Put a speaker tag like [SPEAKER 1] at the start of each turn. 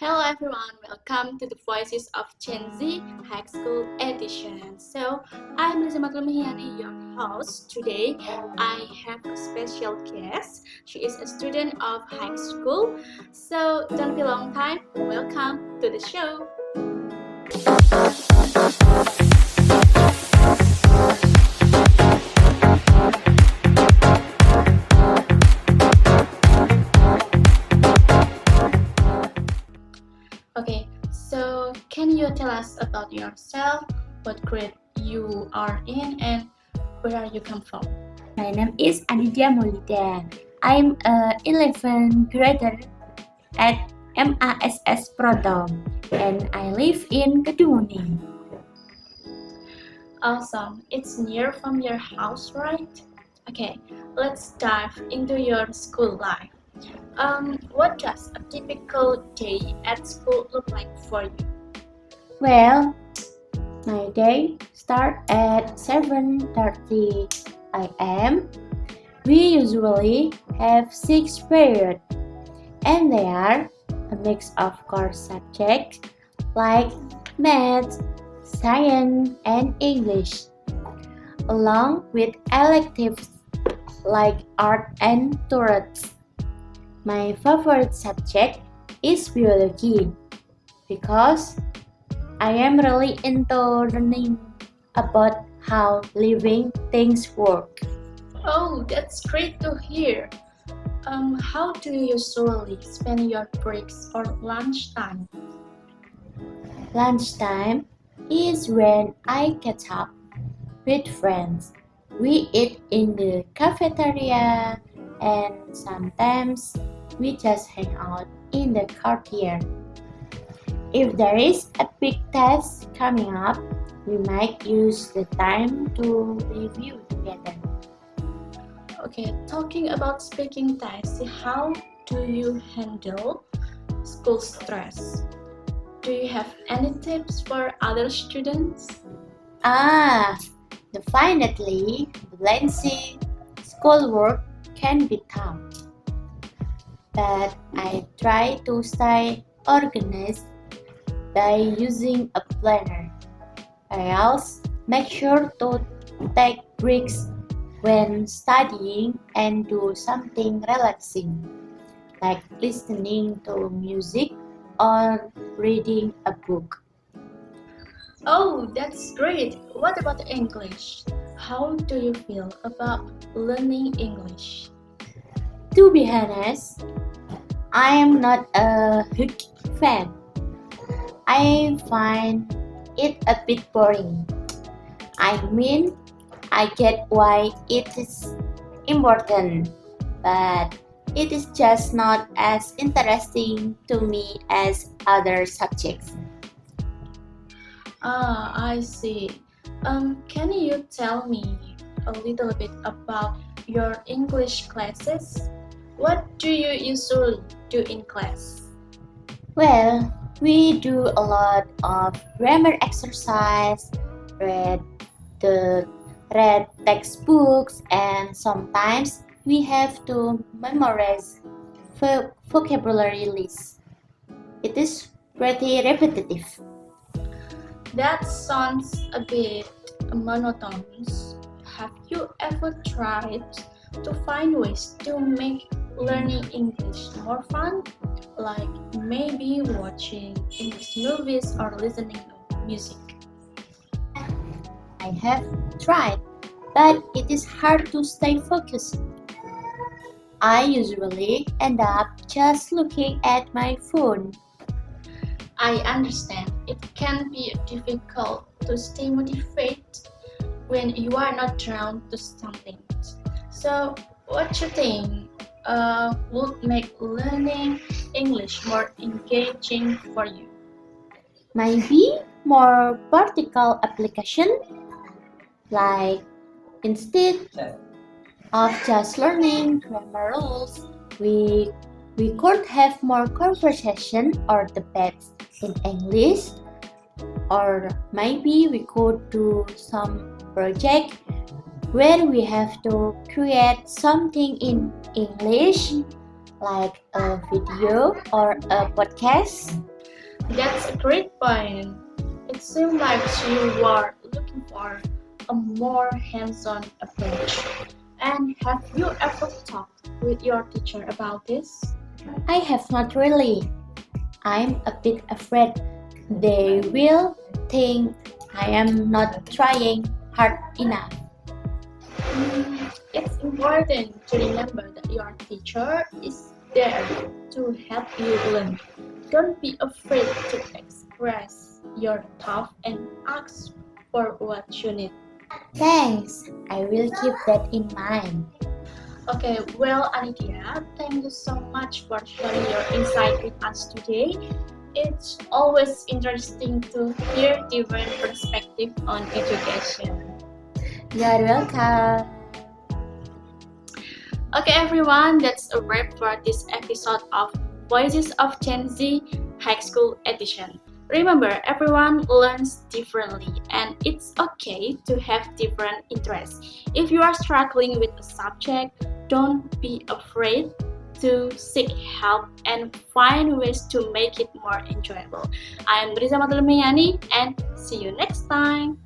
[SPEAKER 1] Hello everyone, welcome to the Voices of Gen Z High School Edition. I'm Lisa Matlamhiani, your host. Today, I have a special guest. She is a student of high school. So, don't be long time. Welcome to the show. Okay, so can you tell us about yourself? What grade you are in and where are you come from?
[SPEAKER 2] My name is Anidia. I'm a 11th grader at MA SS Proto and I live in Keduni.
[SPEAKER 1] Awesome, it's near from your house, right? Okay, let's dive into your school life. What does a typical day at school look like for you?
[SPEAKER 2] Well, my day starts at 7:30 a.m. We usually have 6 periods and they are a mix of core subjects like math, science, and English, along with electives like art and tourism. My favorite subject is biology because I am really into learning about how living things work.
[SPEAKER 1] Oh, that's great to hear. How do you usually spend your breaks or lunchtime?
[SPEAKER 2] Lunchtime is when I catch up with friends. We eat in the cafeteria and sometimes we just hang out in the courtyard. If there is a big test coming up, we might use the time to review together.
[SPEAKER 1] Okay, talking about speaking tests, how do you handle school stress? Do you have any tips for other students?
[SPEAKER 2] Definitely, balancing schoolwork can be tough, but I try to stay organized by using a planner. I also make sure to take breaks when studying and do something relaxing, like listening to music or reading a book.
[SPEAKER 1] Oh, that's great. What about English? How do you feel about learning English?
[SPEAKER 2] To be honest, I am not a huge fan. I find it a bit boring. I mean, I get why it is important, but it is just not as interesting to me as other subjects.
[SPEAKER 1] I see. Can you tell me a little bit about your English classes? What do you usually do in class?
[SPEAKER 2] Well, we do a lot of grammar exercise, read the read textbooks, and sometimes we have to memorize vocabulary lists. It is pretty repetitive.
[SPEAKER 1] That sounds a bit monotonous. Have you ever tried to find ways to make learning English more fun? Like maybe watching English movies or listening to music?
[SPEAKER 2] I have tried, but it is hard to stay focused. I usually end up just looking at my phone.
[SPEAKER 1] I understand it can be difficult to stay motivated when you are not drawn to something. So, what you think would make learning English more engaging for you?
[SPEAKER 2] Maybe more practical application, like instead of just learning grammar rules, we could have more conversation or debates in English, or maybe we could do some project where we have to create something in English like a video or a podcast?
[SPEAKER 1] That's a great point. It seems like you are looking for a more hands-on approach. And have you ever talked with your teacher about this?
[SPEAKER 2] I have not really. I'm a bit afraid they will think I am not trying hard enough.
[SPEAKER 1] It's important to remember that your teacher is there to help you learn. Don't be afraid to express your thoughts and ask for what you need.
[SPEAKER 2] Thanks, I will keep that in mind.
[SPEAKER 1] Okay, well, Anidia, thank you so much for sharing your insight with us today. It's always interesting to hear different perspectives on education.
[SPEAKER 2] You're welcome.
[SPEAKER 1] Okay, everyone, that's a wrap for this episode of Voices of Gen Z High School Edition. Remember, everyone learns differently, and it's okay to have different interests. If you are struggling with a subject, don't be afraid to seek help and find ways to make it more enjoyable. I'm Riza Matulumiyani, and see you next time.